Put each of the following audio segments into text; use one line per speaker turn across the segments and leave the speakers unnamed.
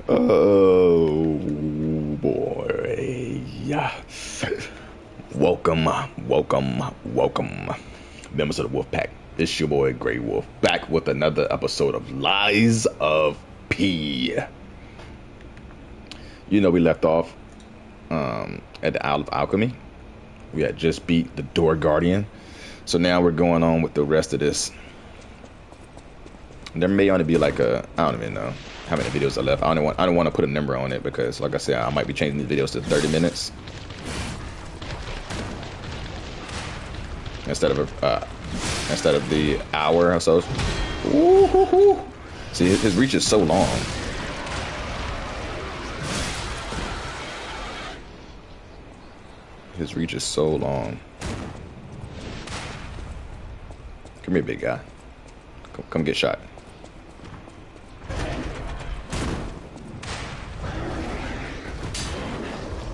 Oh boy. Yeah. Welcome, welcome, members of the Wolf Pack. It's your boy Greiwolph, back with another episode of Lies of P. You know, we left off at the Isle of Alchemy. We had just beat the Door Guardian. So now we're going on with the rest of this. There may only be like I don't even know how many videos I left. I don't want to put a number on it because, like I said, I might be changing these videos to 30 minutes instead of the hour or so. Ooh. See, his reach is so long. His reach is so long. Come here, big guy. Come get shot.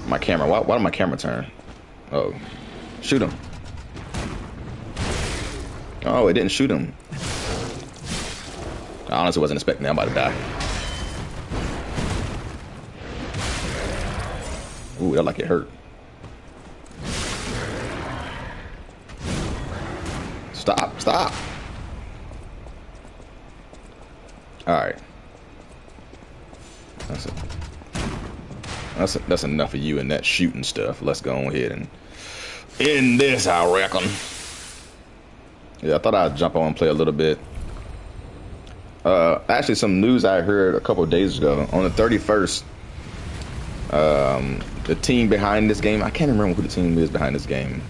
My camera. Why did my camera turn? Oh, shoot him. Oh, it didn't shoot him. I honestly wasn't expecting that. I'm about to die. Ooh, that like it hurt. Stop. All right. That's enough of you and that shooting stuff. Let's go ahead and end this, I reckon. Yeah, I thought I'd jump on and play a little bit. Actually, some news I heard a couple of days ago. On the 31st, the team behind this game, I can't remember who the team is behind this game.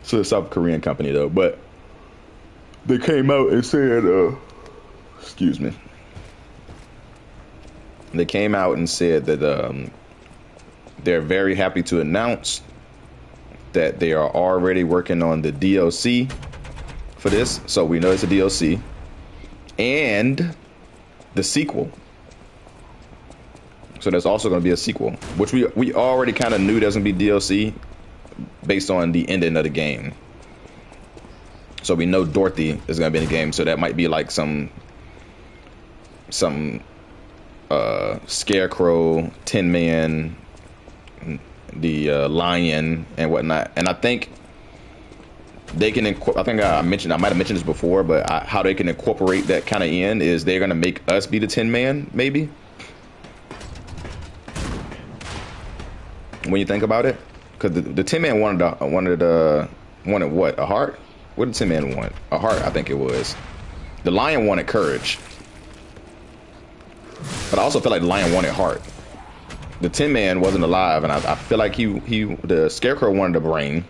It's a South Korean company, though. But they came out and said, excuse me. They came out and said that they're very happy to announce that they are already working on the DLC for this. So we know it's a DLC. And the sequel. So there's also going to be a sequel, which we already kind of knew there's going to be DLC based on the ending of the game. So we know Dorothy is going to be in the game. So that might be like some Scarecrow, Tin Man, the Lion, and whatnot. And I think they can. I think I might have mentioned this before, but how they can incorporate that kind of in is they're gonna make us be the Tin Man, maybe. When you think about it, because the Tin Man wanted what? A heart? What did Tin Man want? A heart, I think it was. The Lion wanted courage. But I also feel like the Lion wanted heart. The Tin Man wasn't alive, and I feel like the Scarecrow wanted a brain.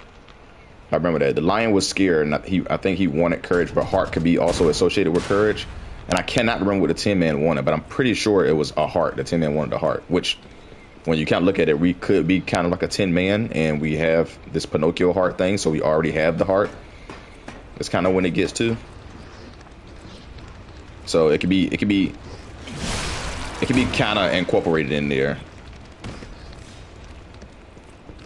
I remember that. The Lion was scared, and I think he wanted courage, but heart could be also associated with courage. And I cannot remember what the Tin Man wanted, but I'm pretty sure it was a heart. The Tin Man wanted a heart, which, when you kind of look at it, we could be kind of like a Tin Man, and we have this Pinocchio heart thing, so we already have the heart. That's kind of when it gets to. So it could be kind of incorporated in there.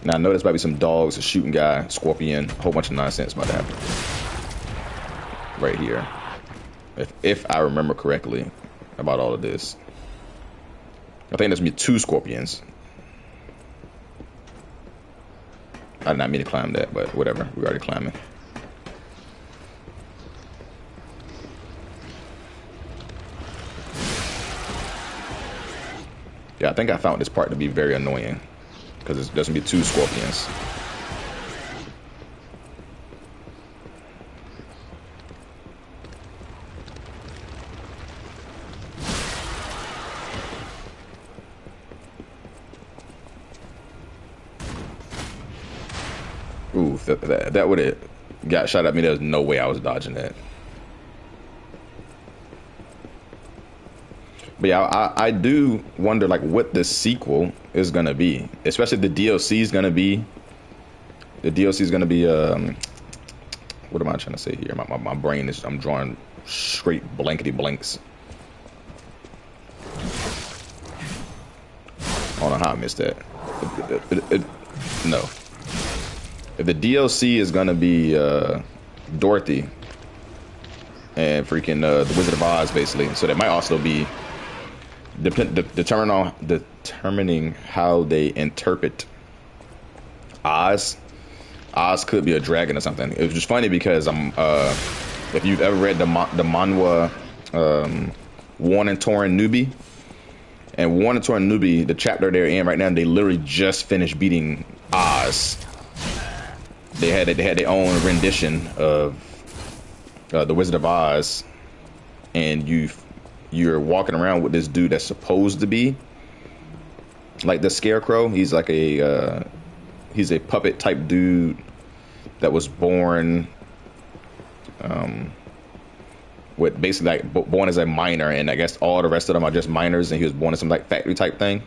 Now I know there's probably some dogs, a shooting guy, scorpion, a whole bunch of nonsense about to happen right here. If I remember correctly about all of this, I think there's gonna be 2 scorpions. I did not mean to climb that, but whatever. We're already climbing. Yeah, I think I found this part to be very annoying because there's gonna be 2 scorpions. Ooh, that would have got shot at me. There's no way I was dodging that. But yeah, I do wonder like what the sequel is gonna be, especially the DLC is gonna be. The DLC is gonna be what am I trying to say here? My brain is, I'm drawing straight blankety blanks. I don't know how I missed that. No. If the DLC is gonna be Dorothy and freaking the Wizard of Oz, basically. So that might also be determining how they interpret Oz. Oz could be a dragon or something. It was just funny because if you've ever read the manhwa Worn and Torn Newbie, and Worn and Torn Newbie, the chapter they're in right now, they literally just finished beating Oz. They had their own rendition of the Wizard of Oz, and you're walking around with this dude that's supposed to be like the Scarecrow. He's like he's a puppet type dude that was born with basically like born as a miner, and I guess all the rest of them are just miners, and he was born in some like factory type thing.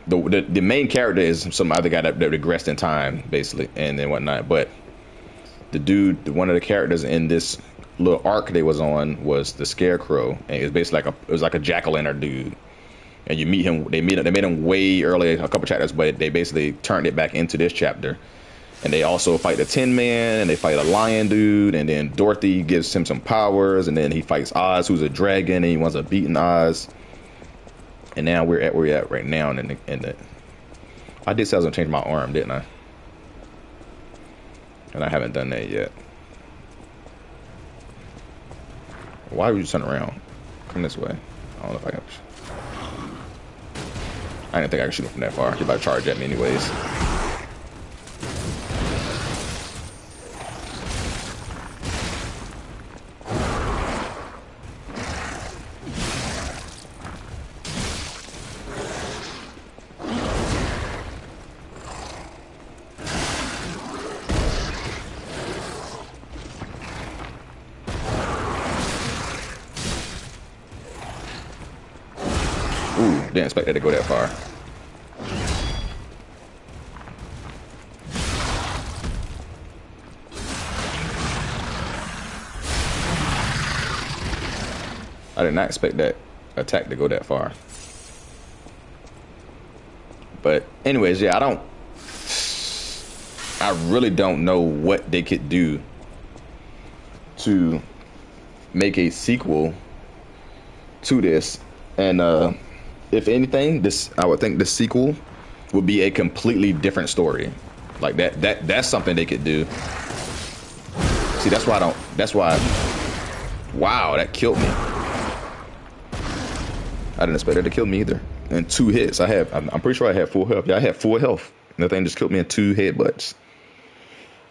The main character is some other guy that regressed in time, basically, and then whatnot. But the dude, one of the characters in this little arc they was on was the Scarecrow, and it was basically like a jack-o'-lantern dude. And you meet him. They made him way earlier, a couple chapters, but they basically turned it back into this chapter. And they also fight the Tin Man, and they fight a lion dude, and then Dorothy gives him some powers, and then he fights Oz, who's a dragon, and he wants to beat Oz. And now we're at where we're at right now. And I did say I was gonna change my arm, didn't I? And I haven't done that yet. Why would you turn around? Come this way. I don't know if I can. I didn't think I could shoot him from that far. He's about to charge at me anyways. Didn't expect that to go that far. I did not expect that attack to go that far. But anyways, yeah, I really don't know what they could do to make a sequel to this. And if anything, I would think the sequel would be a completely different story. Like that's something they could do. See, wow, that killed me. I didn't expect it to kill me either. In 2 hits, I'm pretty sure I had full health. Yeah, I had full health. And the thing just killed me in 2 headbutts.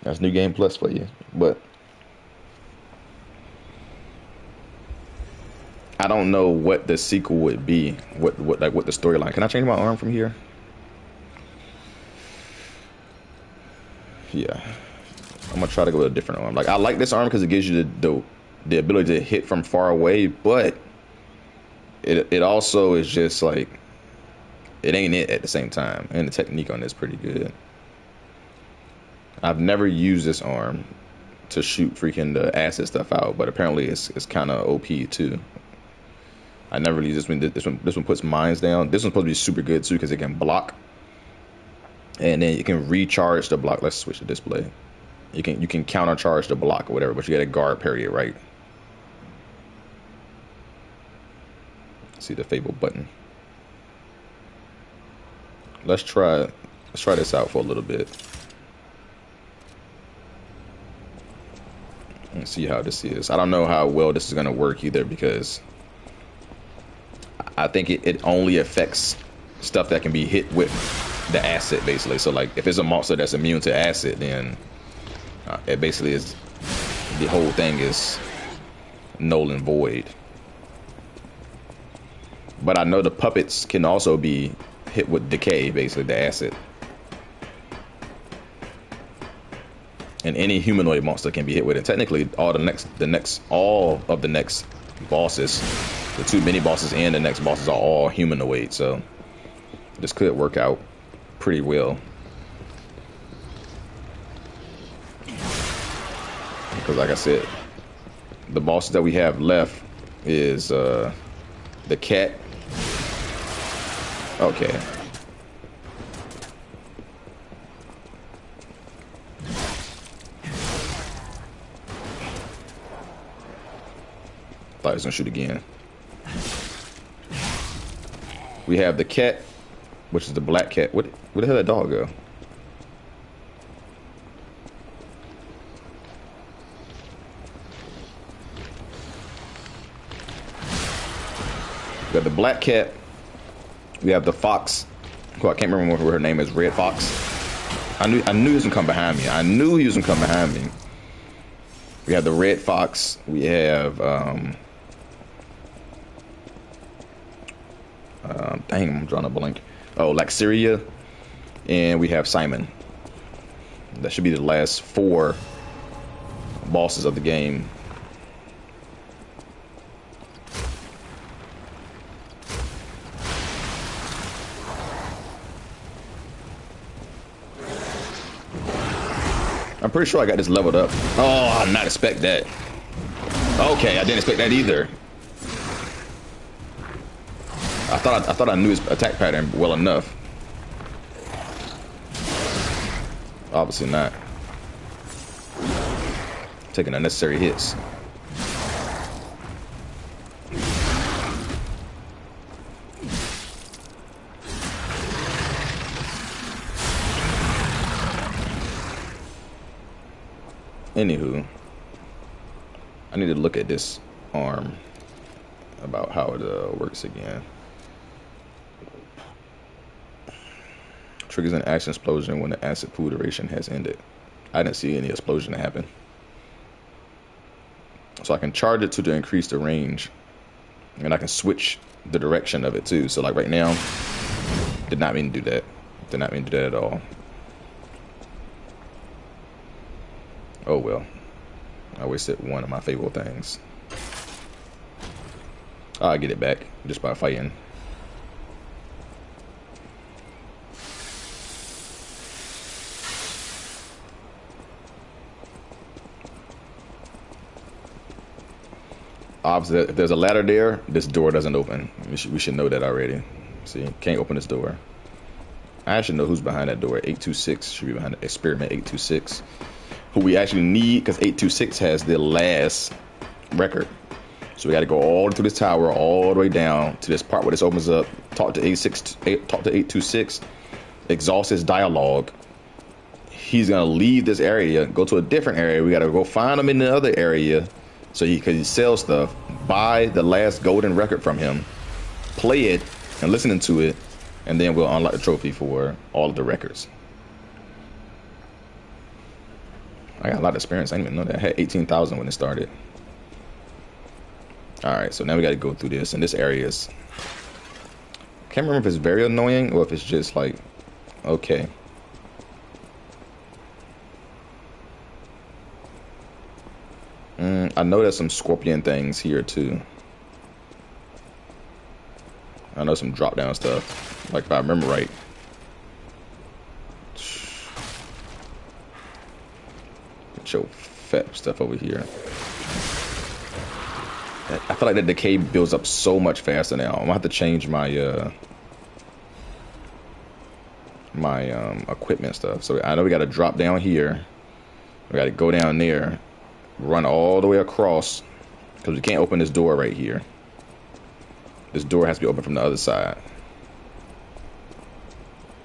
That's New Game Plus for you. But I don't know what the sequel would be. What the storyline. Can I change my arm from here? Yeah. I'm gonna try to go with a different arm. Like, I like this arm because it gives you the ability to hit from far away, but it also is just like, it ain't it at the same time. And the technique on this is pretty good. I've never used this arm to shoot freaking the acid stuff out, but apparently it's kind of OP too. I never really used this one. This one puts mines down. This one's supposed to be super good too because it can block, and then you can recharge the block. Let's switch the display. You can countercharge the block or whatever, but you got to guard parry it right. See the Fable button. Let's try this out for a little bit and see how this is. I don't know how well this is gonna work either, because I think it only affects stuff that can be hit with the acid, basically. So like, if it's a monster that's immune to acid, then it basically is, the whole thing is null and void. But I know the puppets can also be hit with decay, basically the acid. And any humanoid monster can be hit with it. Technically, all of the next bosses, the 2 mini bosses and the next bosses, are all humanoid. So this could work out pretty well. Because like I said, the bosses that we have left is the cat. Okay. Thought he was gonna shoot again. We have the cat, which is the black cat. Where the hell did that dog go? We have the black cat. We have the fox, who I can't remember what her name is. Red Fox. I knew he was gonna come behind me. I knew he was gonna come behind me. We have the red fox. We have dang, I'm drawing a blank. Oh, Laxeria, and we have Simon. That should be the last 4 bosses of the game. I'm pretty sure I got this leveled up. Oh, I did not expect that. Okay, I didn't expect that either. I thought I knew his attack pattern well enough. Obviously not. Taking unnecessary hits. Anywho, I need to look at this arm about how it works again. Triggers an action explosion when the acid pool duration has ended. I didn't see any explosion happen. So I can charge it to increase the range, and I can switch the direction of it too. So like right now, did not mean to do that. Did not mean to do that at all. Oh well, I wasted one of my favorite things. I'll get it back just by fighting. Obviously, if there's a ladder there, this door doesn't open. We should know that already. See, can't open this door. I actually know who's behind that door. 826 should be behind it. Experiment 826. Who we actually need, because 826 has the last record. So we got to go all through this tower, all the way down to this part where this opens up. Talk to 826, exhaust his dialogue. He's gonna leave this area, go to a different area. We got to go find him in the other area, so because he sells stuff. Buy the last golden record from him, play it, and listen to it, and then we'll unlock the trophy for all of the records. I got a lot of experience. I didn't even know that. I had 18,000 when it started. Alright, so now we got to go through this. And this area is... can't remember if it's very annoying or if it's just like... okay. I know there's some scorpion things here too. I know some drop down stuff. Like if I remember right. Get your fat stuff over here. I feel like the decay builds up so much faster now. I'm gonna have to change my equipment stuff. So I know we gotta drop down here. We gotta go down there, run all the way across, because we can't open this door right here. This door has to be open from the other side.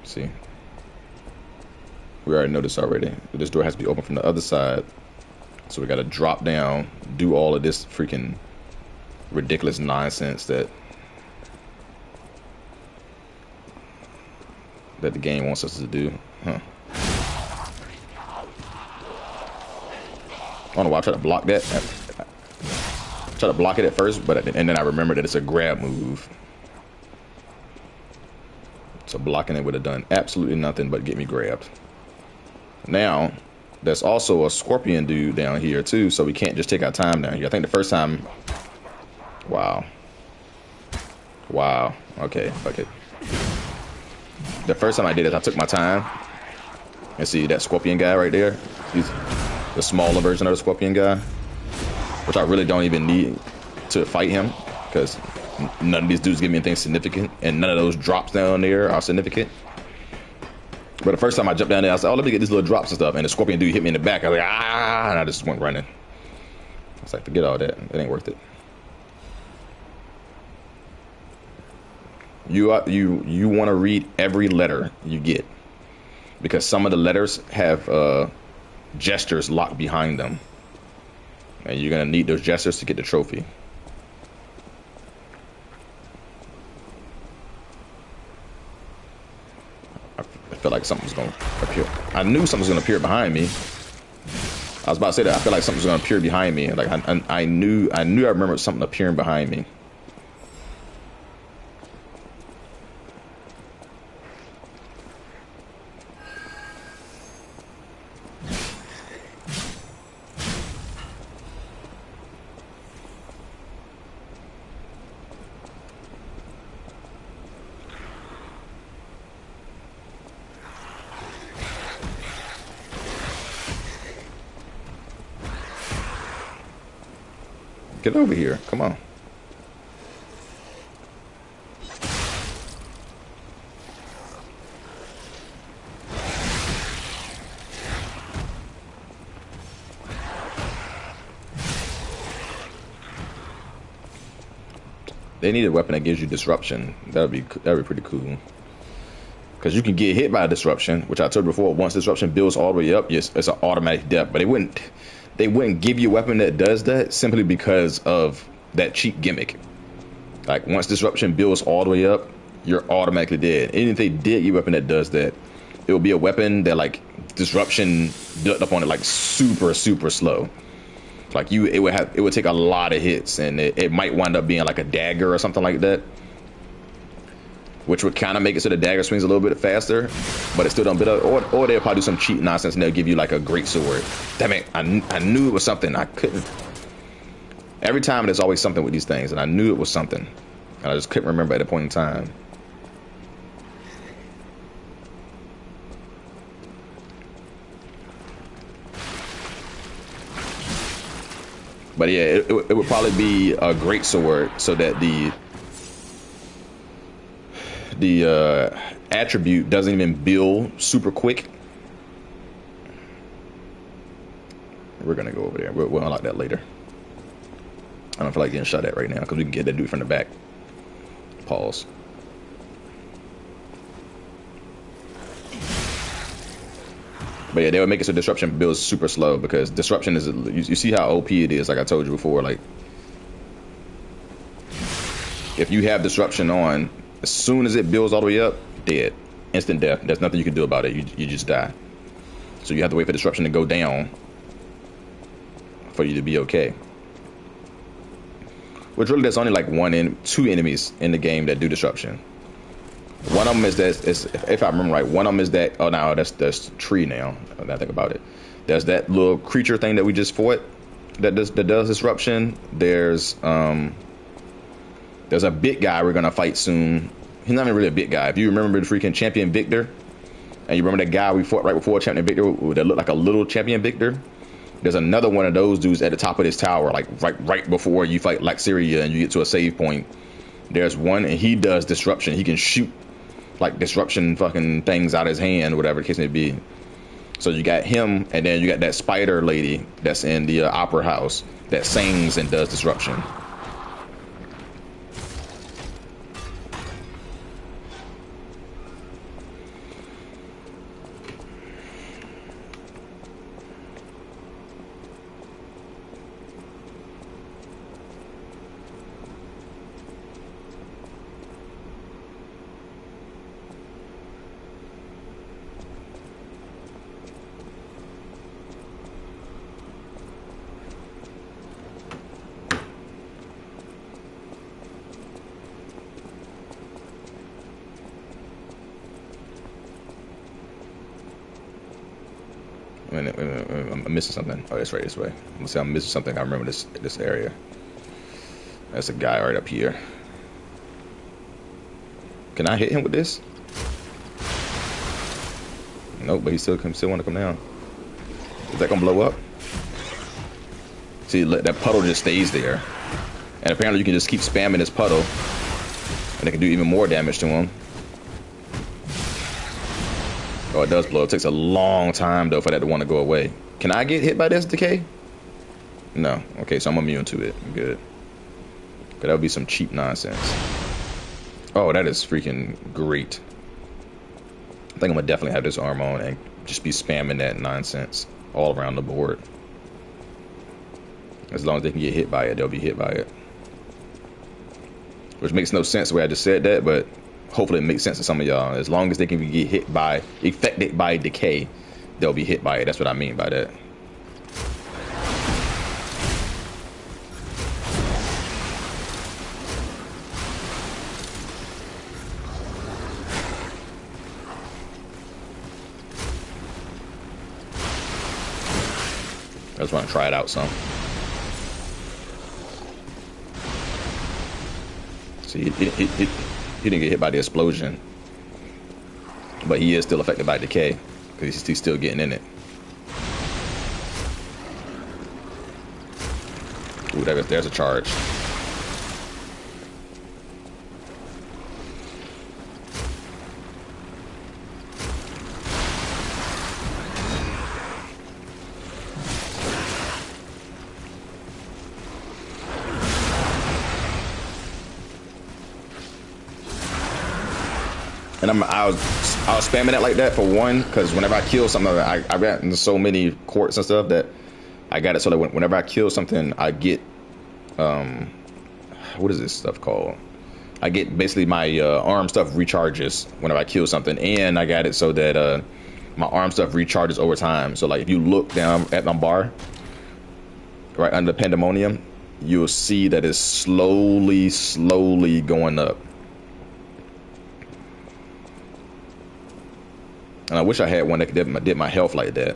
See? We already know this already. But this door has to be open from the other side. So we gotta drop down, do all of this freaking ridiculous nonsense that the game wants us to do. Huh. I don't know why I tried to block that. I tried to block it at first, and then I remembered that it's a grab move. So blocking it would have done absolutely nothing but get me grabbed. Now, there's also a scorpion dude down here too, so we can't just take our time down here. I think the first time... wow. Wow. Okay, fuck it. The first time I did it, I took my time. And see that scorpion guy right there? He's the smaller version of the scorpion guy, which I really don't even need to fight him, because none of these dudes give me anything significant, and none of those drops down there are significant. But the first time I jumped down there, I said, oh, let me get these little drops and stuff, and the scorpion dude hit me in the back. I was like, ah, and I just went running. I was like, forget all that. It ain't worth it. You want to read every letter you get, because some of the letters have gestures locked behind them, and you're gonna need those gestures to get the trophy. I feel like something's gonna appear. I knew something's gonna appear behind me. I was about to say that. I feel like something's gonna appear behind me. Like I knew I remembered something appearing behind me. Get over here. Come on. They need a weapon that gives you disruption. That'd be pretty cool. Because you can get hit by a disruption, which I told you before. Once disruption builds all the way up, yes, it's an automatic death. But they wouldn't give you a weapon that does that simply because of that cheap gimmick. Like, once disruption builds all the way up, you're automatically dead. And if they did give you a weapon that does that, it will be a weapon that, like, disruption built up on it like super slow. Like, it would take a lot of hits, and it might wind up being like a dagger or something like that, which would kind of make it so the dagger swings a little bit faster, but it still don't build up. Or they'll probably do some cheap nonsense and they'll give you like a great sword. Damn it, I knew it was something. I couldn't. Every time there's always something with these things, and I knew it was something, and I just couldn't remember at a point in time. But yeah, it would probably be a great sword, so that the attribute doesn't even build super quick. We're gonna go over there. We'll unlock that later. I don't feel like getting shot at right now because we can get that dude from the back. Pause. But yeah, they would make it so disruption builds super slow, because disruption is, you see how OP it is, like I told you before. Like, if you have disruption on, as soon as it builds all the way up, dead. Instant death. There's nothing you can do about it. You just die. So you have to wait for disruption to go down for you to be okay. Which really, there's only like two enemies in the game that do disruption. One of them is that, if I remember right, one of them is that, oh no, that's tree now. Now I think about it. There's that little creature thing that we just fought that does disruption. There's a big guy we're gonna fight soon. He's not even really a big guy. If you remember the freaking Champion Victor, and you remember that guy we fought right before Champion Victor that looked like a little Champion Victor, there's another one of those dudes at the top of this tower, like right before you fight like Syria and you get to a save point. There's one, and he does disruption. He can shoot like disruption fucking things out of his hand, whatever the case may be. So you got him, and then you got that spider lady that's in the opera house that sings and does disruption. Wait a minute, I'm missing something. Oh, that's right this way. I'm gonna say I'm missing something. I remember this area. That's a guy right up here. Can I hit him with this? Nope, but he still want to come down. Is that gonna blow up? See, that puddle just stays there, and apparently you can just keep spamming this puddle, and it can do even more damage to him. Oh, it does blow. It takes a long time though for that to want to go away. Can I get hit by this decay? No. Okay, so I'm immune to it. Good. But that would be some cheap nonsense. Oh, that is freaking great. I think I'm gonna definitely have this arm on and just be spamming that nonsense all around the board. As long as they can get hit by it, they'll be hit by it. Which makes no sense the way I just said that, but hopefully it makes sense to some of y'all. As long as they can get hit by, affected by decay, they'll be hit by it. That's what I mean by that. I just want to try it out some. See, he didn't get hit by the explosion, but he is still affected by decay because he's still getting in it. Ooh, there's a charge. And I was spamming it like that for one, because whenever I kill something, I got into so many quartz and stuff that I got it so that whenever I kill something, I get what is this stuff called? I get basically my arm stuff recharges whenever I kill something, and I got it so that my arm stuff recharges over time. So like if you look down at my bar right under the pandemonium, you'll see that it's slowly going up. And I wish I had one that did my health like that,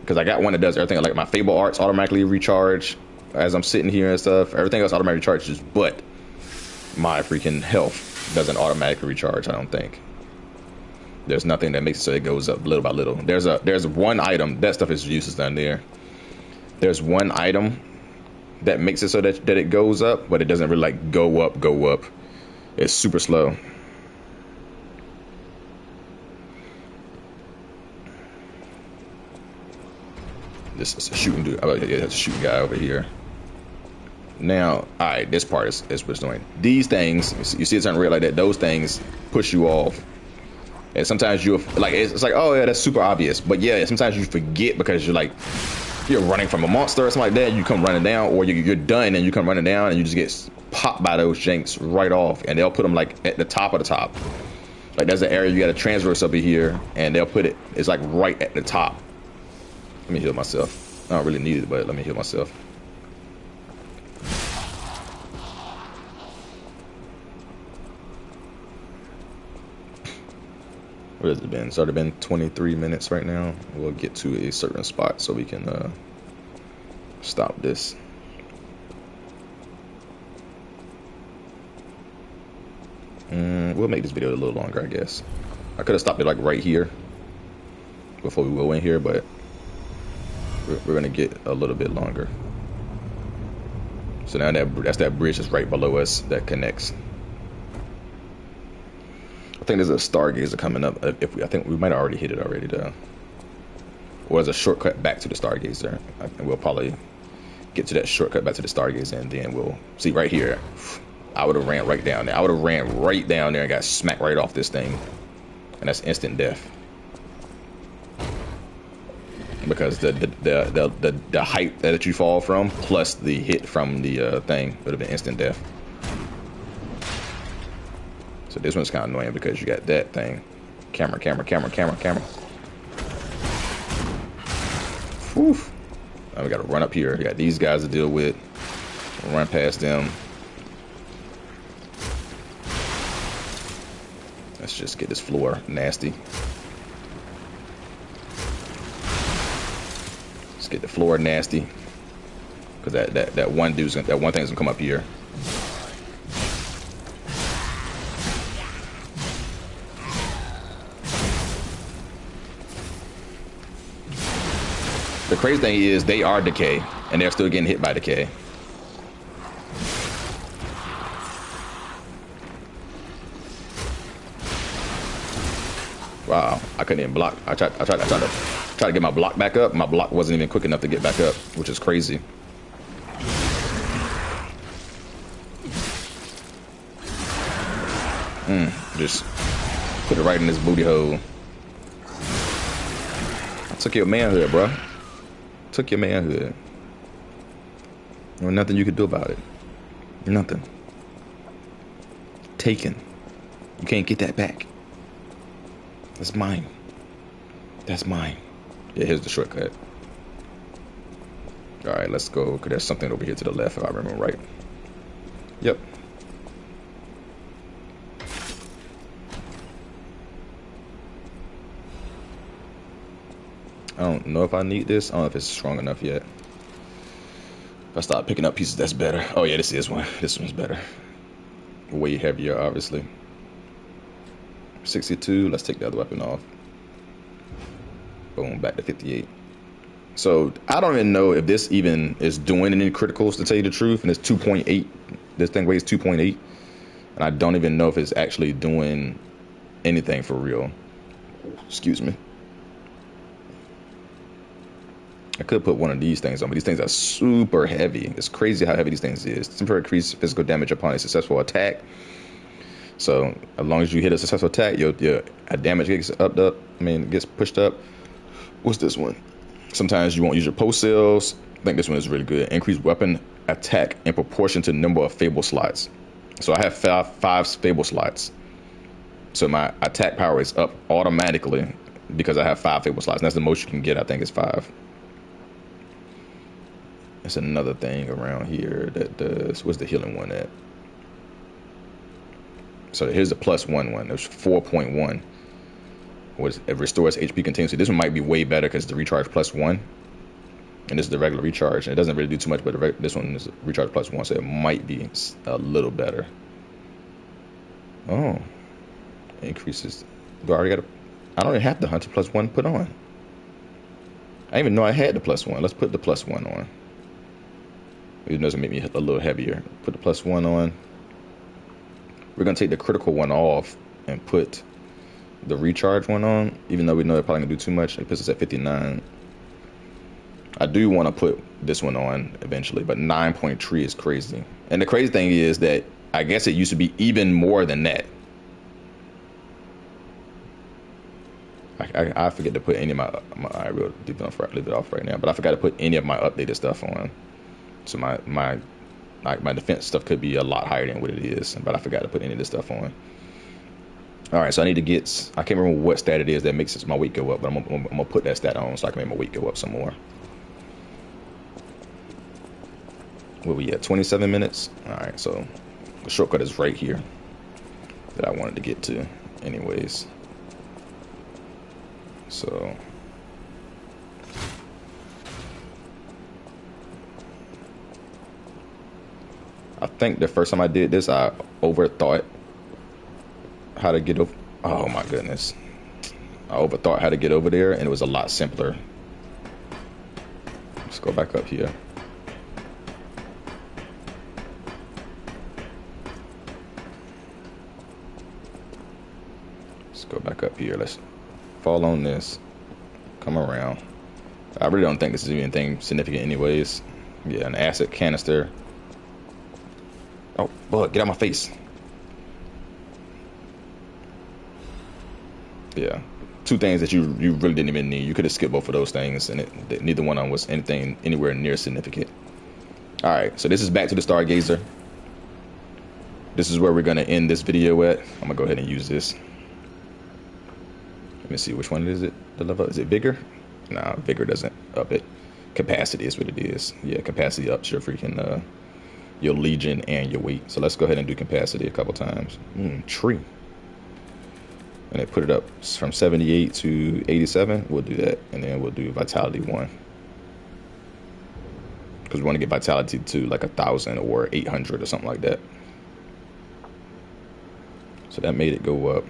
because I got one that does everything. Like my Fable Arts automatically recharge as I'm sitting here and stuff. Everything else automatically recharges, but my freaking health doesn't automatically recharge. I don't think there's nothing that makes it so it goes up little by little. There's one item that stuff is useless down there. There's one item that makes it so that it goes up, but it doesn't really like go up. It's super slow. This is a shooting dude. Oh, yeah, that's a shooting guy over here. Now, all right, this part is what's doing. These things, you see it's on red like that. Those things push you off, and sometimes you like it's like, oh yeah, that's super obvious. But yeah, sometimes you forget because you're running from a monster or something like that. You come running down, or you're done and you come running down, and you just get popped by those janks right off. And they'll put them like at the top of the top. Like there's an area you got to transverse over here, and they'll put it. It's like right at the top. Let me heal myself. I don't really need it, but let me heal myself. What has it been? It's already been 23 minutes right now. We'll get to a certain spot so we can stop this. We'll make this video a little longer, I guess. I could have stopped it like right here before we go in here, but we're gonna get a little bit longer. So now that's that bridge that's right below us that connects. I think there's a stargazer coming up. I think we might have already hit it already though. Or there's a shortcut back to the stargazer. And we'll probably get to that shortcut back to the stargazer, and then we'll see right here. I would have ran right down there. I would have ran right down there and got smacked right off this thing, and that's instant death. Because the height that you fall from plus the hit from the thing would have been instant death. So this one's kind of annoying because you got that thing. Camera. Whew. Now we got to run up here. We got these guys to deal with. We'll run past them. Let's just get this floor nasty. Get the floor nasty, because that one thing's gonna come up here. The crazy thing is they are decay, and they're still getting hit by decay. Wow, I couldn't even block. I tried to get my block back up. My block wasn't even quick enough to get back up, which is crazy. Just put it right in this booty hole. I took your manhood, bro. Took your manhood. There was nothing you could do about it. Nothing. Taken. You can't get that back. That's mine. That's mine. Yeah, here's the shortcut. Alright, let's go. Because there's something over here to the left, if I remember right. Yep. I don't know if I need this. I don't know if it's strong enough yet. If I start picking up pieces, that's better. Oh yeah, this is one. This one's better. Way heavier, obviously. 62. Let's take the other weapon off. Boom, back to 58. So I don't even know if this even is doing any criticals, to tell you the truth. And it's 2.8. This thing weighs 2.8. And I don't even know if it's actually doing anything for real. Excuse me. I could put one of these things on, but these things are super heavy. It's crazy how heavy these things is. Temporary increase physical damage upon a successful attack. So as long as you hit a successful attack, your damage gets gets pushed up. What's this one? Sometimes you won't use your post cells. I think this one is really good. Increase weapon attack in proportion to the number of fable slots. So I have five fable slots. So my attack power is up automatically because I have 5 fable slots. And that's the most you can get. I think is 5. That's another thing around here that does. What's the healing one at? So here's the +1 one. There's 4.1. It restores HP continuously. This one might be way better because it's the recharge +1, and this is the regular recharge. And it doesn't really do too much, but this one is recharge +1, so it might be a little better. Oh, increases. Do I already got? I don't even have the hunter +1 put on. I didn't even know I had the +1. Let's put the +1 on. It doesn't make me a little heavier. Put the +1 on. We're gonna take the critical one off and put the recharge one on, even though we know they're probably gonna do too much. It puts us at 59. I do want to put this one on eventually, but 9.3 is crazy. And the crazy thing is that I guess it used to be even more than that. I forget to put any of my I will leave it off right now, but I forgot to put any of my updated stuff on. So my defense stuff could be a lot higher than what it is, but I forgot to put any of this stuff on. All right, so I need to get, I can't remember what stat it is that makes my weight go up, but I'm gonna put that stat on so I can make my weight go up some more. Where we at? 27 minutes. All right, so the shortcut is right here that I wanted to get to anyways. So I think the first time I did this, I overthought how to get over. Oh my goodness. I overthought how to get over there, and it was a lot simpler. Let's go back up here. Let's go back up here. Let's fall on this. Come around. I really don't think this is anything significant anyways. Yeah, an acid canister. Oh, bug, get out of my face. Yeah, 2 things that you really didn't even need. You could have skipped both of those things, and neither one of them was anything anywhere near significant. All right, so this is back to the Stargazer. This is where we're gonna end this video at. I'm gonna go ahead and use this. Let me see, which one is it? The level, is it Vigor? Nah, Vigor doesn't up it. Capacity is what it is. Yeah, capacity ups your freaking your legion and your weight. So let's go ahead and do capacity a couple times. Tree. And then put it up from 78 to 87. We'll do that, and then we'll do vitality 1, because we want to get vitality to like 1,000 or 800 or something like that. So that made it go up.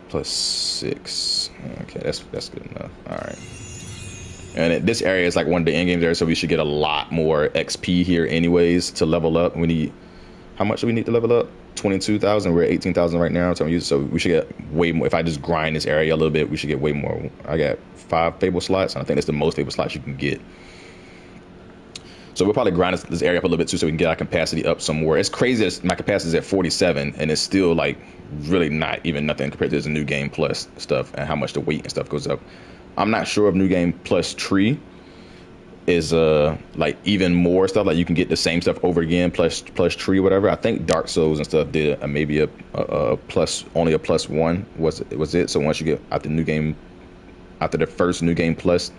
+6. Okay, that's good enough. All right. And this area is like one of the end games there, so we should get a lot more XP here anyways to level up. We need, how much do we need to level up? 22,000. We're at 18,000 right now. So we should get way more. If I just grind this area a little bit, we should get way more. I got 5 fable slots, and I think that's the most fable slots you can get. So we'll probably grind this area up a little bit too, so we can get our capacity up some more. It's crazy that my capacity is at 47, and it's still like really not even nothing compared to the new game plus stuff and how much the weight and stuff goes up. I'm not sure if new game plus tree is like even more stuff, like you can get the same stuff over again plus tree, whatever. I think Dark Souls and stuff did maybe a plus, only a +1 was it. So once you get out the new game, after the first new game plus,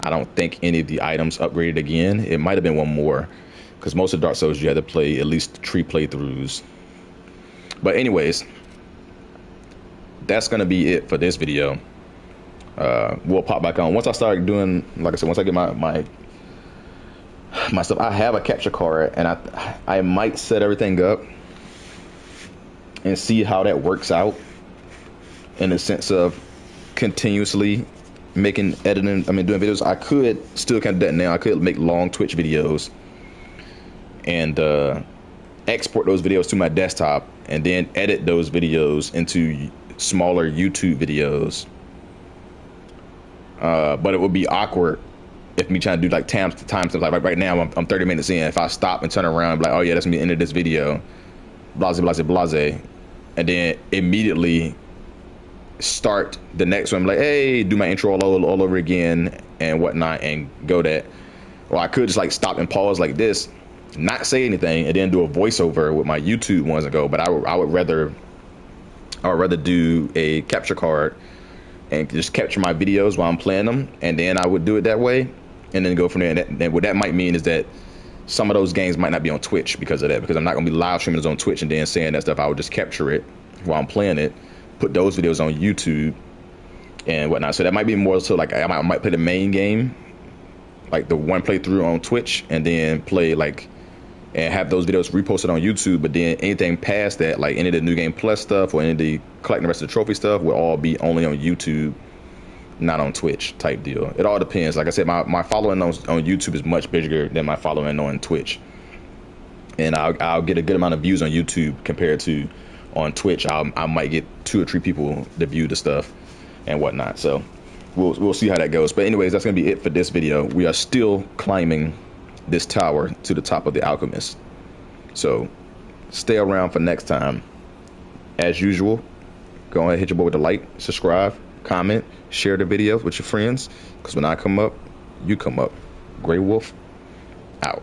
I don't think any of the items upgraded again. It might have been one more, because most of Dark Souls you had to play at least 3 playthroughs. But anyways, that's gonna be it for this video. We'll pop back on once I start doing, like I said, once I get my stuff. I have a capture card, and I might set everything up and see how that works out, in the sense of continuously doing videos. I could still kind of do that now. I could make long Twitch videos and export those videos to my desktop, and then edit those videos into smaller YouTube videos. But it would be awkward if me trying to do like time stuff. Like right now, I'm 30 minutes in. If I stop and turn around and be like, oh yeah, that's gonna be the end of this video, blase, blase, blase, and then immediately start the next one, like, hey, do my intro all over again and whatnot, and go that. Or I could just like stop and pause like this, not say anything, and then do a voiceover with my YouTube ones and go. But I would rather do a capture card and just capture my videos while I'm playing them, and then I would do it that way, and then go from there. And what that might mean is that some of those games might not be on Twitch because of that, because I'm not gonna be live streaming those on Twitch and then saying that stuff. I would just capture it while I'm playing it, put those videos on YouTube and whatnot. So that might be more so like I might play the main game, like the one playthrough on Twitch, and then play like, and have those videos reposted on YouTube. But then anything past that, like any of the new game plus stuff or any of the collecting the rest of the trophy stuff, will all be only on YouTube, not on Twitch type deal. It all depends. Like I said, my following on YouTube is much bigger than my following on Twitch, and I'll get a good amount of views on YouTube compared to on Twitch. I might get 2 or 3 people to view the stuff and whatnot. So we'll see how that goes. But anyways, that's gonna be it for this video. We are still climbing this tower to the top of the Alchemist, so stay around for next time. As usual, go ahead, hit your boy with a like, subscribe, comment, share the videos with your friends, because when I come up, you come up. Greiwolph out.